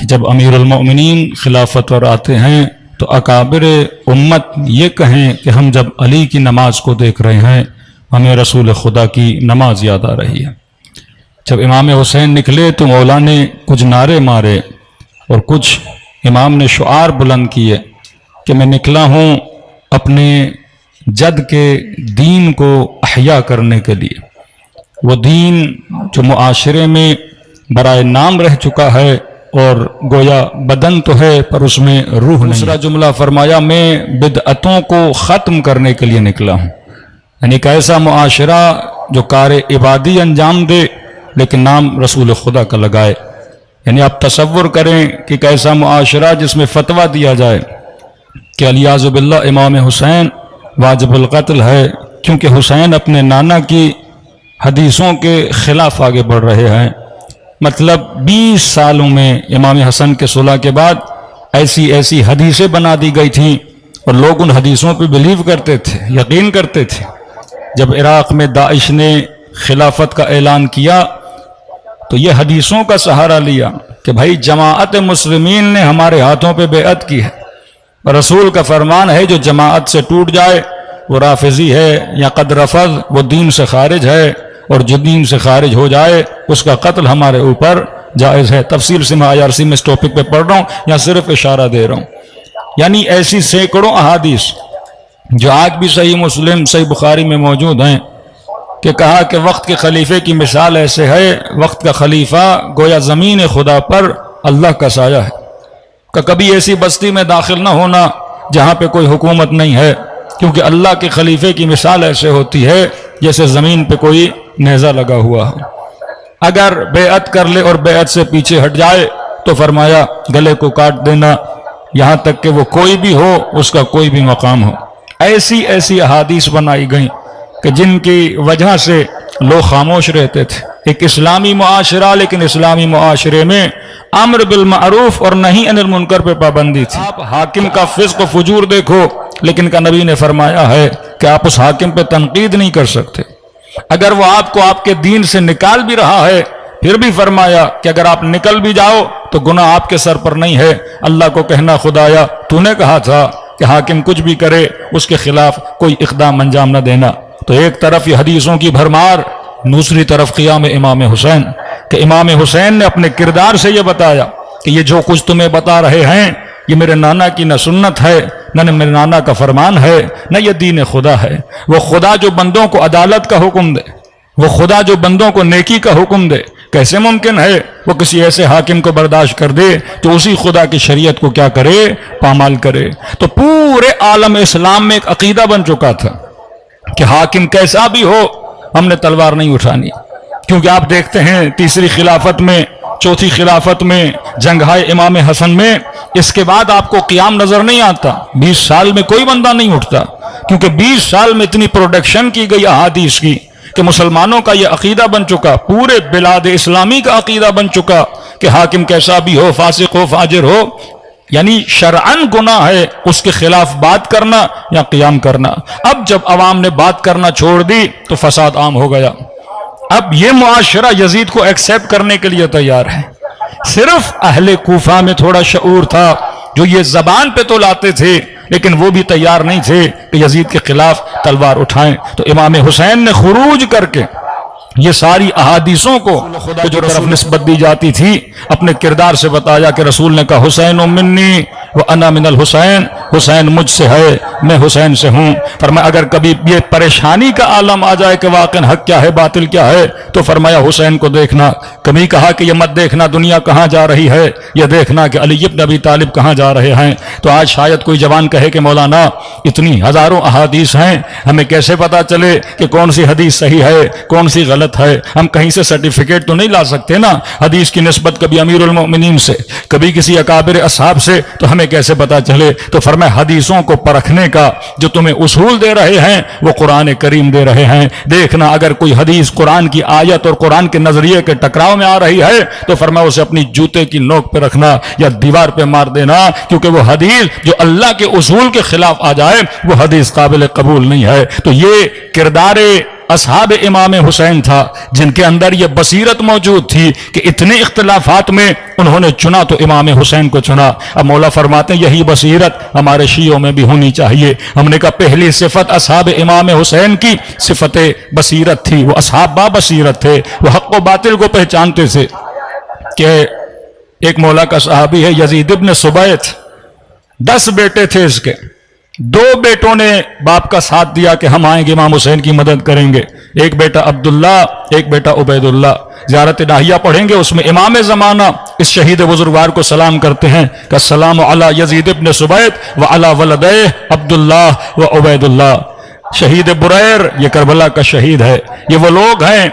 جب امیر المؤمنین خلافت پر آتے ہیں تو اکابر امت یہ کہیں کہ ہم جب علی کی نماز کو دیکھ رہے ہیں ہمیں رسول خدا کی نماز یاد آ رہی ہے۔ جب امام حسین نکلے تو مولا نے کچھ نعرے مارے اور کچھ امام نے شعار بلند کیے کہ میں نکلا ہوں اپنے جد کے دین کو احیا کرنے کے لیے، وہ دین جو معاشرے میں برائے نام رہ چکا ہے اور گویا بدن تو ہے پر اس میں روح نہیں۔ دوسرا جملہ فرمایا میں بدعتوں کو ختم کرنے کے لیے نکلا ہوں، یعنی ایک ایسا معاشرہ جو کار عبادی انجام دے لیکن نام رسول خدا کا لگائے۔ یعنی آپ تصور کریں کہ ایک ایسا معاشرہ جس میں فتویٰ دیا جائے کہ الیاذ باللہ امام حسین واجب القتل ہے کیونکہ حسین اپنے نانا کی حدیثوں کے خلاف آگے بڑھ رہے ہیں۔ مطلب 20 سالوں میں امام حسن کے صلح کے بعد ایسی حدیثیں بنا دی گئی تھیں اور لوگ ان حدیثوں پہ بلیو کرتے تھے، یقین کرتے تھے۔ جب عراق میں داعش نے خلافت کا اعلان کیا تو یہ حدیثوں کا سہارا لیا کہ بھائی جماعت مسلمین نے ہمارے ہاتھوں پہ بیعت کی ہے، رسول کا فرمان ہے جو جماعت سے ٹوٹ جائے وہ رافضی ہے یا قد رفض، وہ دین سے خارج ہے، اور جو دین سے خارج ہو جائے اس کا قتل ہمارے اوپر جائز ہے۔ تفصیل سے میں IRC میں اس ٹاپک پہ پڑھ رہا ہوں یا صرف اشارہ دے رہا ہوں۔ یعنی ایسی سینکڑوں احادیث جو آج بھی صحیح مسلم صحیح بخاری میں موجود ہیں کہ کہا کہ وقت کے خلیفے کی مثال ایسے ہے، وقت کا خلیفہ گویا زمین خدا پر اللہ کا سایہ ہے، کہ کبھی ایسی بستی میں داخل نہ ہونا جہاں پہ کوئی حکومت نہیں ہے، کیونکہ اللہ کے خلیفے کی مثال ایسے ہوتی ہے جیسے زمین پہ کوئی نیزہ لگا ہوا ہو۔ اگر بیعت کر لے اور بیعت سے پیچھے ہٹ جائے تو فرمایا گلے کو کاٹ دینا، یہاں تک کہ وہ کوئی بھی ہو اس کا کوئی بھی مقام ہو۔ ایسی احادیث بنائی گئیں کہ جن کی وجہ سے لوگ خاموش رہتے تھے۔ ایک اسلامی معاشرہ، لیکن اسلامی معاشرے میں امر بالمعروف اور نہی عن المنکر پہ پابندی تھی۔ آپ حاکم کا فسق و فجور دیکھو، لیکن کا نبی نے فرمایا ہے کہ آپ اس حاکم پہ تنقید نہیں کر سکتے۔ اگر وہ آپ کو آپ کے دین سے نکال بھی رہا ہے پھر بھی فرمایا کہ اگر آپ نکل بھی جاؤ تو گناہ آپ کے سر پر نہیں ہے، اللہ کو کہنا خدایا تو نے کہا تھا کہ حاکم کچھ بھی کرے اس کے خلاف کوئی اقدام انجام نہ دینا۔ تو ایک طرف یہ حدیثوں کی بھرمار، دوسری طرف قیام امام حسین، کہ امام حسین نے اپنے کردار سے یہ بتایا کہ یہ جو کچھ تمہیں بتا رہے ہیں یہ میرے نانا کی نہ سنت ہے نہ میرے نانا کا فرمان ہے نہ یہ دین خدا ہے۔ وہ خدا جو بندوں کو عدالت کا حکم دے، وہ خدا جو بندوں کو نیکی کا حکم دے، کیسے ممکن ہے وہ کسی ایسے حاکم کو برداشت کر دے جو اسی خدا کی شریعت کو کیا کرے، پامال کرے۔ تو پورے عالم اسلام میں ایک عقیدہ بن چکا تھا کہ حاکم کیسا بھی ہو ہم نے تلوار نہیں اٹھانی، کیونکہ آپ دیکھتے ہیں تیسری خلافت میں، چوتھی خلافت میں، جنگہائے امام حسن میں، اس کے بعد آپ کو قیام نظر نہیں آتا۔ 20 سال میں کوئی بندہ نہیں اٹھتا، کیونکہ 20 سال میں اتنی پروڈکشن کی گئی احادیث کی کہ مسلمانوں کا یہ عقیدہ بن چکا، پورے بلاد اسلامی کا عقیدہ بن چکا کہ حاکم کیسا بھی ہو، فاسق ہو، فاجر ہو، یعنی شرعن گناہ ہے اس کے خلاف بات کرنا یا قیام کرنا۔ اب جب عوام نے بات کرنا چھوڑ دی تو فساد عام ہو گیا۔ اب یہ معاشرہ یزید کو ایکسیپٹ کرنے کے لیے تیار ہے۔ صرف اہل کوفہ میں تھوڑا شعور تھا جو یہ زبان پہ تو لاتے تھے لیکن وہ بھی تیار نہیں تھے کہ یزید کے خلاف تلوار اٹھائیں۔ تو امام حسین نے خروج کر کے یہ ساری احادیثوں کو جو طرف نسبت دی جاتی تھی اپنے کردار سے بتایا کہ رسول نے کہا حسین منی وانا من الحسین، حسین مجھ سے ہے میں حسین سے ہوں۔ فرمایا اگر کبھی یہ پریشانی کا عالم آ جائے کہ واقعی حق کیا ہے باطل کیا ہے تو فرمایا حسین کو دیکھنا۔ کبھی کہا کہ یہ مت دیکھنا دنیا کہاں جا رہی ہے، یہ دیکھنا کہ علی بن ابی طالب کہاں جا رہے ہیں۔ تو آج شاید کوئی جوان کہے کہ مولانا اتنی ہزاروں احادیث ہیں ہمیں کیسے پتا چلے کہ کون سی حدیث صحیح ہے کون سی غلط ہے؟ ہم کہیں سے سرٹیفکیٹ تو نہیں لا سکتے نا، حدیث کی نسبت کبھی امیر المؤمنین سے کبھی کسی اکابر اصحاب سے، تو ہمیں کیسے پتا چلے؟ تو فرمایا حدیثوں کو پرکھنے کا جو تمہیں اصول دے رہے ہیں وہ قرآن کریم دے رہے ہیں۔ دیکھنا اگر کوئی حدیث قرآن کی آیت اور قرآن کے نظریے کے ٹکراؤ میں آ رہی ہے تو فرمایا اسے اپنی جوتے کی نوک پہ رکھنا یا دیوار پہ مار دینا، کیونکہ وہ حدیث جو اللہ کے اصول کے خلاف آ جائے وہ حدیث قابل قبول نہیں ہے۔ تو یہ کردار اصحاب امام حسین تھا جن کے اندر یہ بصیرت موجود تھی کہ اتنے اختلافات میں انہوں نے چنا تو امام حسین کو چنا۔ اب مولا فرماتے ہیں یہی بصیرت ہمارے شیعوں میں بھی ہونی چاہیے۔ ہم نے کہا پہلی صفت اصحاب امام حسین کی صفت بصیرت تھی، وہ اصحاب با بصیرت تھے، وہ حق و باطل کو پہچانتے تھے۔ کہ ایک مولا کا صحابی ہے یزید ابن سبیت، 10 بیٹے تھے اس کے، 2 بیٹوں نے باپ کا ساتھ دیا کہ ہم آئیں گے امام حسین کی مدد کریں گے، ایک بیٹا عبداللہ، ایک بیٹا عبید اللہ۔ زیارت ناہیہ پڑھیں گے، اس میں امام زمانہ اس شہید بزرگوار کو سلام کرتے ہیں کہ السلام علی یزید ابن سبیت وعلی ولدہ عبداللہ و عبید اللہ۔ شہید بریر یہ کربلا کا شہید ہے۔ یہ وہ لوگ ہیں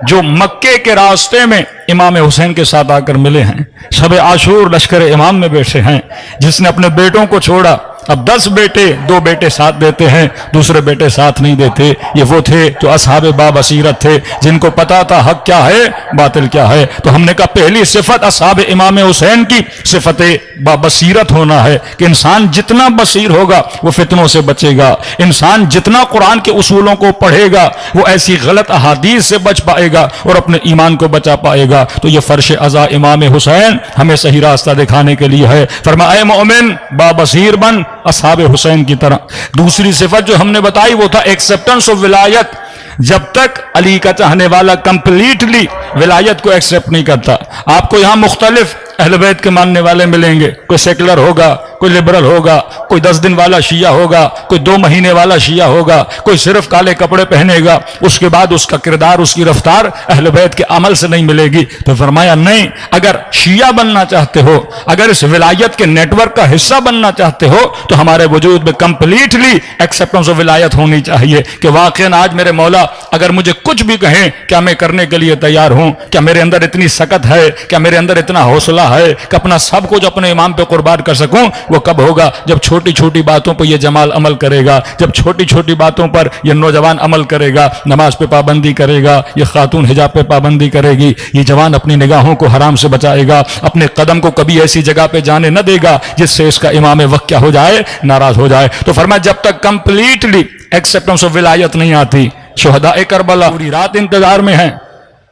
جو مکے کے راستے میں امام حسین کے ساتھ آ کر ملے ہیں، شب عاشور لشکر امام میں بیٹھے ہیں، جس نے اپنے بیٹوں کو چھوڑا۔ اب 10 بیٹے، 2 بیٹے ساتھ دیتے ہیں، دوسرے بیٹے ساتھ نہیں دیتے۔ یہ وہ تھے جو اصحاب با بصیرت تھے، جن کو پتا تھا حق کیا ہے باطل کیا ہے۔ تو ہم نے کہا پہلی صفت اصحاب امام حسین کی صفت با بصیرت ہونا ہے کہ انسان جتنا بصیر ہوگا وہ فتنوں سے بچے گا، انسان جتنا قرآن کے اصولوں کو پڑھے گا وہ ایسی غلط احادیث سے بچ پائے گا اور اپنے ایمان کو بچا پائے گا۔ تو یہ فرش عزا امام حسین ہمیں صحیح راستہ دکھانے کے لیے ہے۔ فرمایا اے مومن با بصیر بن اصحاب حسین کی طرح۔ دوسری صفت جو ہم نے بتائی وہ تھا ایکسپٹنس آف ولایت۔ جب تک علی کا چاہنے والا کمپلیٹلی ولایت کو ایکسپٹ نہیں کرتا۔ آپ کو یہاں مختلف اہل بیت کے ماننے والے ملیں گے، کوئی سیکولر ہوگا، کوئی لبرل ہوگا، کوئی 10 دن والا شیعہ ہوگا، کوئی 2 مہینے والا شیعہ ہوگا، کوئی صرف کالے کپڑے پہنے گا، اس کے بعد اس کا کردار، اس کی رفتار اہل بیت کے عمل سے نہیں ملے گی۔ تو فرمایا نہیں، اگر شیعہ بننا چاہتے ہو، اگر اس ولایت کے نیٹ ورک کا حصہ بننا چاہتے ہو تو ہمارے وجود میں کمپلیٹلی ایکسپٹنس آف ولایت ہونی چاہیے کہ واقعاً آج میرے مولا اگر مجھے کچھ بھی کہیں کیا میں کرنے کے لیے تیار ہوں، کیا میرے اندر اتنی سکت ہے، کیا میرے اندر اتنا حوصلہ ہے کہ اپنا سب کچھ اپنے امام پہ قربان کر سکوں۔ وہ کب ہوگا؟ جب چھوٹی چھوٹی باتوں پر یہ جمال عمل کرے گا، جب چھوٹی چھوٹی باتوں پر یہ نوجوان عمل کرے گا، نماز پہ پابندی کرے گا، یہ خاتون حجاب پہ پابندی کرے گی، یہ جوان اپنی نگاہوں کو حرام سے بچائے گا، اپنے قدم کو کبھی ایسی جگہ پہ جانے نہ دے گا جس سے اس کا امام وقت کیا ہو جائے، ناراض ہو جائے۔ تو فرمایا جب تک کمپلیٹلی ایکسپٹنس آف ولایت نہیں آتی، شہداء کربلا پوری رات انتظار میں ہیں۔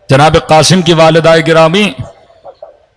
جناب قاسم کی والدہ گرامی،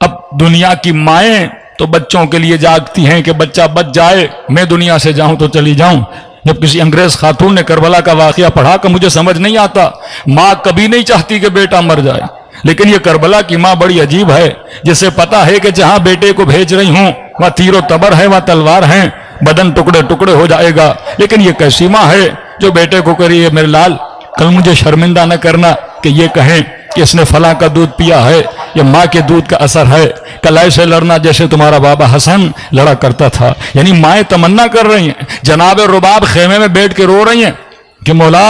اب دنیا کی مائیں تو بچوں کے لیے جاگتی ہیں کہ بچہ بچ جائے، میں دنیا سے جاؤں تو چلی جاؤں۔ جب کسی انگریز خاتون نے کربلا کا واقعہ پڑھا کہ مجھے سمجھ نہیں آتا، ماں کبھی نہیں چاہتی کہ بیٹا مر جائے، لیکن یہ کربلا کی ماں بڑی عجیب ہے، جسے پتا ہے کہ جہاں بیٹے کو بھیج رہی ہوں وہاں تیر و تبر ہے، وہاں تلوار ہیں، بدن ٹکڑے ٹکڑے ہو جائے گا، لیکن یہ کیسی ماں ہے جو بیٹے کو کریے میرے لال کل مجھے شرمندہ نہ کرنا کہ یہ کہیں کہ اس نے فلاں کا دودھ پیا ہے، یہ ماں کے دودھ کا اثر ہے، کل ایسے لڑنا جیسے تمہارا بابا حسن لڑا کرتا تھا۔ یعنی مائیں تمنا کر رہی ہیں، جناب رباب خیمے میں بیٹھ کے رو رہی ہیں کہ مولا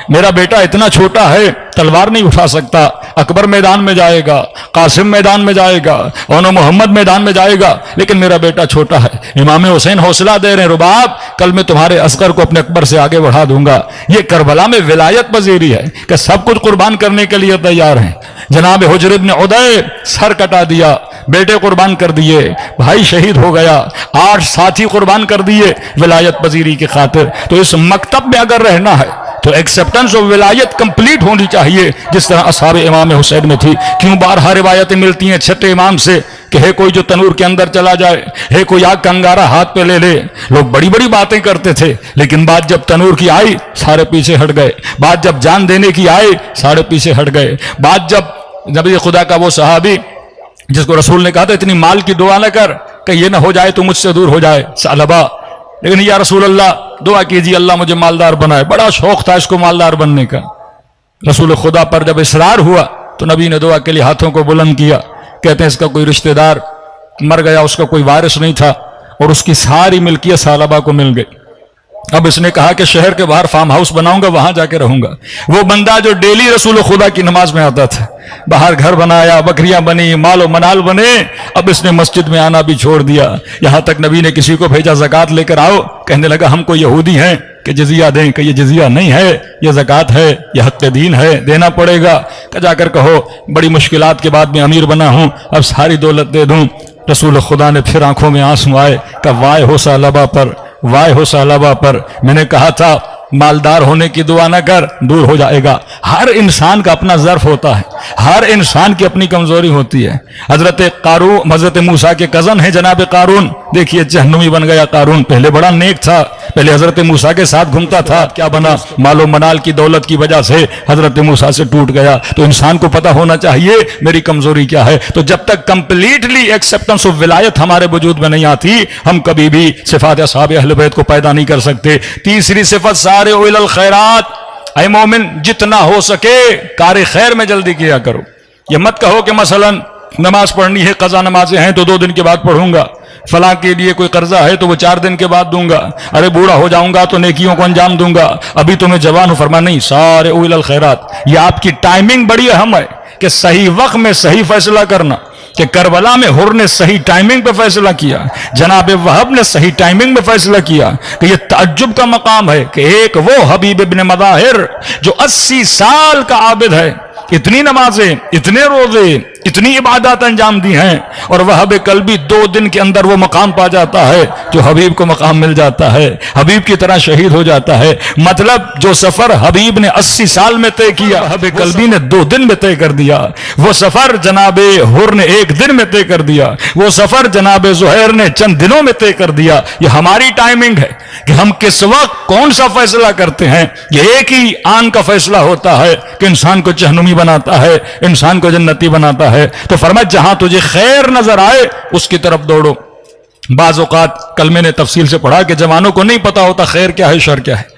میرا بیٹا اتنا چھوٹا ہے، تلوار نہیں اٹھا سکتا، اکبر میدان میں جائے گا، قاسم میدان میں جائے گا، اونو محمد میدان میں جائے گا، لیکن میرا بیٹا چھوٹا ہے۔ امام حسین حوصلہ دے رہے ہیں، رباب کل میں تمہارے اصغر کو اپنے اکبر سے آگے بڑھا دوں گا۔ یہ کربلا میں ولایت پذیری ہے کہ سب کچھ قربان کرنے کے لیے تیار ہیں۔ جناب حجر ابن عدی سر کٹا دیا، بیٹے قربان کر دیے، بھائی شہید ہو گیا، 8 ساتھی قربان کر دیے ولایت پذیری کی خاطر۔ تو اس مکتب میں اگر رہنا ہے تو ایکسپٹنس آف ولایت کمپلیٹ ہونی چاہیے، جس طرح اصحاب امام حسین میں تھی۔ کیوں بارہا روایتیں ملتی ہیں چھٹے امام سے کہ ہے کوئی جو تنور کے اندر چلا جائے، ہے کوئی آگ کا انگارہ ہاتھ پہ لے لے۔ لوگ بڑی بڑی باتیں کرتے تھے، لیکن بات جب تنور کی آئی سارے پیچھے ہٹ گئے، بات جب جان دینے کی آئی سارے پیچھے ہٹ گئے، بات جب نبی خدا کا وہ صحابی جس کو رسول نے کہا تھا اتنی مال کی دعا نہ کر کہ یہ نہ ہو جائے تو مجھ سے دور ہو جائے ثعلبہ، لیکن یا رسول اللہ دعا کیجیے اللہ مجھے مالدار بنائے، بڑا شوق تھا اس کو مالدار بننے کا۔ رسول خدا پر جب اصرار ہوا تو نبی نے دعا کے لیے ہاتھوں کو بلند کیا، کہتے ہیں اس کا کوئی رشتہ دار مر گیا، اس کا کوئی وارث نہیں تھا اور اس کی ساری ملکیت ثعلبہ کو مل گئی۔ اب اس نے کہا کہ شہر کے باہر فارم ہاؤس بناؤں گا، وہاں جا کے رہوں گا۔ وہ بندہ جو ڈیلی رسول خدا کی نماز میں آتا تھا، باہر گھر بنایا، بکریاں بنی، مال و منال بنے، اب اس نے مسجد میں آنا بھی چھوڑ دیا۔ یہاں تک نبی نے کسی کو بھیجا زکوٰۃ لے کر آؤ، کہنے لگا ہم کو یہودی ہیں کہ جزیہ دیں، کہ یہ جزیہ نہیں ہے، یہ زکوٰۃ ہے، یہ حق دین ہے، دینا پڑے گا۔ کہ جا کر کہو بڑی مشکلات کے بعد میں امیر بنا ہوں، اب ساری دولت دے دوں۔ رسول خدا نے پھر آنکھوں میں آنسو آئے کہ وائے ہو ثعلبہ پر، وائے ہو ثعلبہ پر، میں نے کہا تھا مالدار ہونے کی دعا نہ کر، دور ہو جائے گا۔ ہر انسان کا اپنا ظرف ہوتا ہے، ہر انسان کی اپنی کمزوری ہوتی ہے۔ حضرت موسیٰ کے کزن ہیں جناب قارون، دیکھیے جہنمی بن گیا قارون، پہلے بڑا نیک تھا، پہلے حضرت موسیٰ کے ساتھ گھومتا تھا، کیا بنا؟ مال و منال کی دولت کی وجہ سے حضرت موسیٰ سے ٹوٹ گیا۔ تو انسان کو پتہ ہونا چاہیے میری کمزوری کیا ہے۔ تو جب تک کمپلیٹلی ایکسیپٹنس آف ولایت ہمارے وجود میں نہیں آتی، ہم کبھی بھی صفات اصحاب اہل بیت کو پیدا نہیں کر سکتے۔ تیسری صفت سارعوا الی الخیرات، اے مومن جتنا ہو سکے کار خیر میں جلدی کیا کرو۔ یہ مت کہو کہ مثلا نماز پڑھنی ہے، قضا نمازیں ہیں تو 2 دن کے بعد پڑھوں گا، فلاں کے لیے کوئی قرضہ ہے تو وہ 4 دن کے بعد دوں گا، ارے بوڑھا ہو جاؤں گا تو نیکیوں کو انجام دوں گا، ابھی تو میں جوان ہوں۔ فرمایا نہیں، سارعوا الی الخیرات، یہ آپ کی ٹائمنگ بڑی اہم ہے کہ صحیح وقت میں صحیح فیصلہ کرنا۔ کہ کربلا میں حر نے صحیح ٹائمنگ پہ فیصلہ کیا، جناب وہب نے صحیح ٹائمنگ میں فیصلہ کیا، کہ یہ تعجب کا مقام ہے کہ ایک وہ حبیب ابن مظاہر جو 80 سال کا عابد ہے، اتنی نمازیں، اتنے روزے، اتنی عبادات انجام دی ہیں، اور وہب قلبی 2 دن کے اندر وہ مقام پا جاتا ہے جو حبیب کو مقام مل جاتا ہے، حبیب کی طرح شہید ہو جاتا ہے۔ مطلب جو سفر حبیب نے 80 سال میں طے کیا، وہب قلبی نے 2 دن میں طے کر دیا۔ وہ سفر جناب حر نے 1 دن میں طے کر دیا، وہ سفر جناب زہیر نے چند دنوں میں طے کر دیا۔ یہ ہماری ٹائمنگ ہے کہ ہم کس وقت کون سا فیصلہ کرتے ہیں۔ یہ ایک ہی آن کا فیصلہ ہوتا ہے کہ انسان کو جہنمی بناتا ہے، انسان کو جنتی بناتا ہے۔ تو فرمایا جہاں تجھے خیر نظر آئے اس کی طرف دوڑو۔ بعض اوقات کل میں نے تفصیل سے پڑھا کہ جوانوں کو نہیں پتا ہوتا خیر کیا ہے، شر کیا ہے۔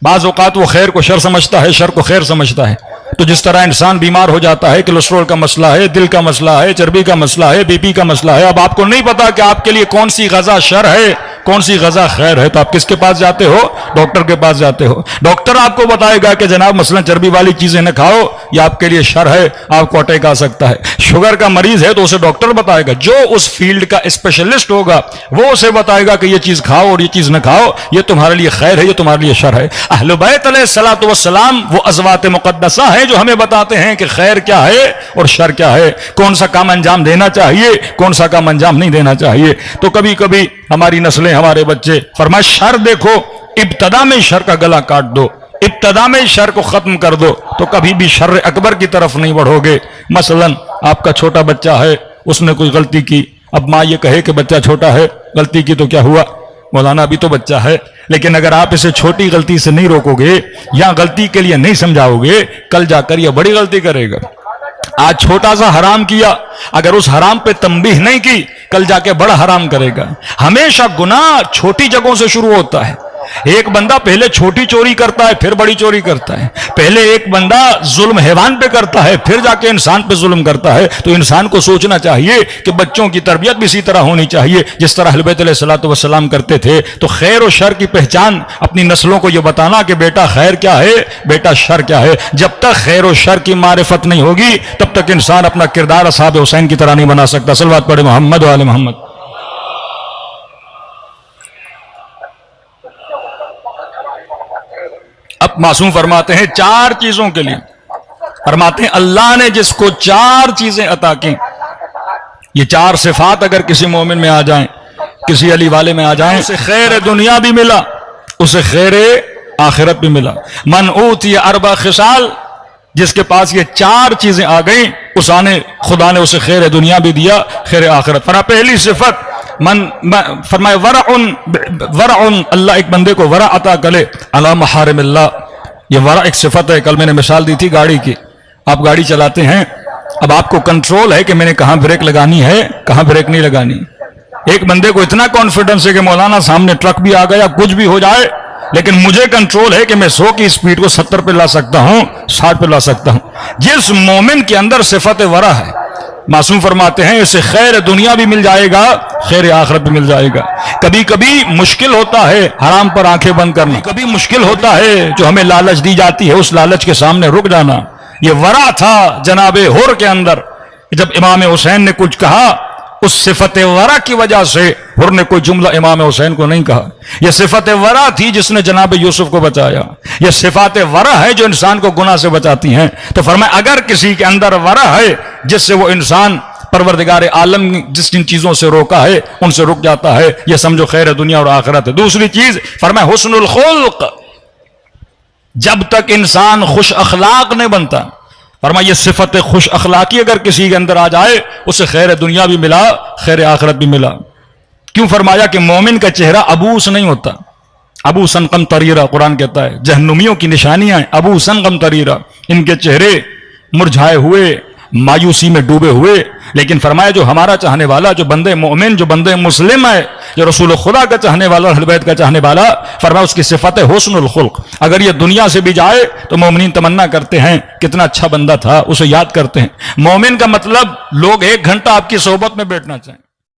بعض اوقات وہ خیر کو شر سمجھتا ہے، شر کو خیر سمجھتا ہے۔ تو جس طرح انسان بیمار ہو جاتا ہے، کولیسٹرول کا مسئلہ ہے، دل کا مسئلہ ہے، چربی کا مسئلہ ہے، بی پی کا مسئلہ ہے، اب آپ کو نہیں پتا کہ آپ کے لیے کون سی غذا شر ہے، کون سی غذا خیر ہے، تو آپ کس کے پاس جاتے ہو؟ ڈاکٹر کے پاس جاتے ہو۔ ڈاکٹر آپ کو بتائے گا کہ جناب مثلا چربی والی چیزیں نہ کھاؤ، یہ آپ کے لیے شر ہے، آپ کو اٹیک آ سکتا ہے۔ شوگر کا مریض ہے تو اسے ڈاکٹر بتائے گا، جو اس فیلڈ کا اسپیشلسٹ ہوگا وہ اسے بتائے گا کہ یہ چیز کھاؤ اور یہ چیز نہ کھاؤ، یہ تمہارے لیے خیر ہے، یہ تمہارے لیے شر ہے۔ اہل بیت علیہ الصلوۃ والسلام وہ ازواج مقدسہ ہیں جو ہمیں بتاتے ہیں کہ خیر کیا ہے اور شر کیا ہے، کون سا کام انجام دینا چاہیے، کون سا کام انجام نہیں دینا چاہیے۔ تو کبھی کبھی ہماری نسلیں، ہمارے بچے فرمایا شر دیکھو، ابتدا میں شر کا گلا کاٹ دو، ابتدا میں شر کو ختم کر دو، تو کبھی بھی شر اکبر کی طرف نہیں بڑھو گے۔ مثلا آپ کا چھوٹا بچہ ہے، اس نے کوئی غلطی کی، اب ماں یہ کہے کہ بچہ چھوٹا ہے، غلطی کی تو کیا ہوا مولانا، ابھی تو بچہ ہے، لیکن اگر آپ اسے چھوٹی غلطی سے نہیں روکو گے یا غلطی کے لیے نہیں سمجھاؤ گے، کل جا کر یہ بڑی غلطی کرے گا۔ آج چھوٹا سا حرام کیا، اگر اس حرام پہ تنبیہ نہیں کی، کل جا کے بڑا حرام کرے گا۔ ہمیشہ گناہ چھوٹی جگہوں سے شروع ہوتا ہے۔ ایک بندہ پہلے چھوٹی چوری کرتا ہے پھر بڑی چوری کرتا ہے، پہلے ایک بندہ ظلم حیوان پہ کرتا ہے پھر جا کے انسان پہ ظلم کرتا ہے۔ تو انسان کو سوچنا چاہیے کہ بچوں کی تربیت بھی اسی طرح ہونی چاہیے جس طرح اہل بیت علیہ الصلوۃ والسلام کرتے تھے۔ تو خیر و شر کی پہچان اپنی نسلوں کو یہ بتانا کہ بیٹا خیر کیا ہے، بیٹا شر کیا ہے۔ جب تک خیر و شر کی معرفت نہیں ہوگی تب تک انسان اپنا کردار اصحاب حسین کی طرح نہیں بنا سکتا۔ صلوات پڑھے محمد و آل محمد۔ اب معصوم فرماتے ہیں 4 چیزوں کے لیے، فرماتے ہیں اللہ نے جس کو 4 چیزیں عطا کی، یہ 4 صفات اگر کسی مومن میں آ جائیں، کسی علی والے میں آ جائیں، اسے خیر دنیا بھی ملا، اسے خیر آخرت بھی ملا۔ من اوتی 4 خصال، جس کے پاس یہ 4 چیزیں آ گئیں، خدا نے اسے خیر دنیا بھی دیا، خیر آخرت۔ پہلی صفت فرمائے ورع، اللہ ایک بندے کو ورع عطا کرے علی محارم اللہ۔ یہ ورع ایک صفت ہے۔ کل میں نے مثال دی تھی گاڑی کی، آپ گاڑی چلاتے ہیں، اب آپ کو کنٹرول ہے کہ میں نے کہاں بریک لگانی ہے، کہاں بریک نہیں لگانی۔ ایک بندے کو اتنا کانفیڈنس ہے کہ مولانا سامنے ٹرک بھی آ گیا، کچھ بھی ہو جائے، لیکن مجھے کنٹرول ہے کہ میں 100 کی اسپیڈ کو 70 پہ لا سکتا ہوں، 60 پہ لا سکتا ہوں۔ جس مومن کے اندر صفت ورع ہے، معصوم فرماتے ہیں اسے خیر دنیا بھی مل جائے گا، خیر آخرت بھی مل جائے گا۔ کبھی کبھی مشکل ہوتا ہے حرام پر آنکھیں بند کرنا، کبھی مشکل ہوتا ہے جو ہمیں لالچ دی جاتی ہے اس لالچ کے سامنے رک جانا۔ یہ ورع تھا جناب حر کے اندر۔ جب امام حسین نے کچھ کہا، اس صفت ورع کی وجہ سے حر نے کوئی جملہ امام حسین کو نہیں کہا۔ یہ صفت ورع تھی جس نے جناب یوسف کو بچایا۔ یہ صفات ورع ہے جو انسان کو گناہ سے بچاتی ہیں۔ تو فرمایا اگر کسی کے اندر ورع ہے جس سے وہ انسان پروردگار عالم جس جن چیزوں سے روکا ہے ان سے رک جاتا ہے، یہ سمجھو خیر دنیا اور آخرت ہے۔ دوسری چیز فرمایا حسن الخلق، جب تک انسان خوش اخلاق نہیں بنتا، فرمایا یہ صفت خوش اخلاقی اگر کسی کے اندر آ جائے اسے خیر دنیا بھی ملا، خیر آخرت بھی ملا۔ کیوں فرمایا کہ مومن کا چہرہ ابوس نہیں ہوتا، ابو سنقم طریرہ قرآن کہتا ہے، جہنمیوں کی نشانیاں ہیں ابو سنقم طریرہ، ان کے چہرے مرجھائے ہوئے، مایوسی میں ڈوبے ہوئے، لیکن فرمایا جو ہمارا چاہنے والا، جو بندے مومن، جو بندے مسلم ہے، جو رسول خدا کا چاہنے والا، اہل بیت کا چاہنے والا، فرمایا اس کی صفت ہے حسن الخلق۔ اگر یہ دنیا سے بھی جائے تو مومنین تمنا کرتے ہیں کتنا اچھا بندہ تھا، اسے یاد کرتے ہیں۔ مومن کا مطلب لوگ 1 گھنٹہ آپ کی صحبت میں بیٹھنا چاہیں۔